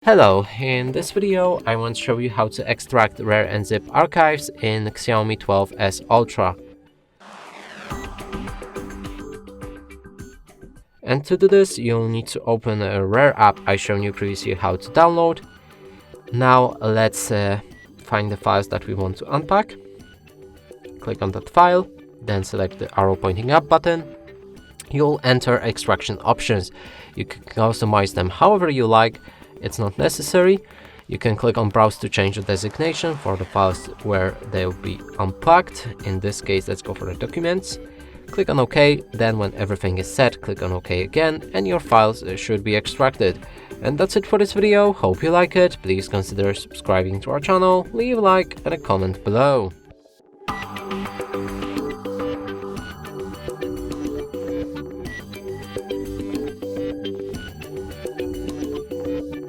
Hello, in this video I want to show you how to extract rare and zip archives in XIAOMI 12S Ultra. And to do this you'll need to open a rare app I showed you previously how to download. Now let's find the files that we want to unpack. Click on that file, then select the arrow pointing up button. You'll enter extraction options. You can customize them however you like. It's not necessary. You can click on browse to change the designation for the files where they will be unpacked. In this case, let's go for the documents. Click on OK, then when everything is set, click on OK again, and your files should be extracted. And that's it for this video. Hope you like it. Please consider subscribing to our channel, leave a like and a comment below.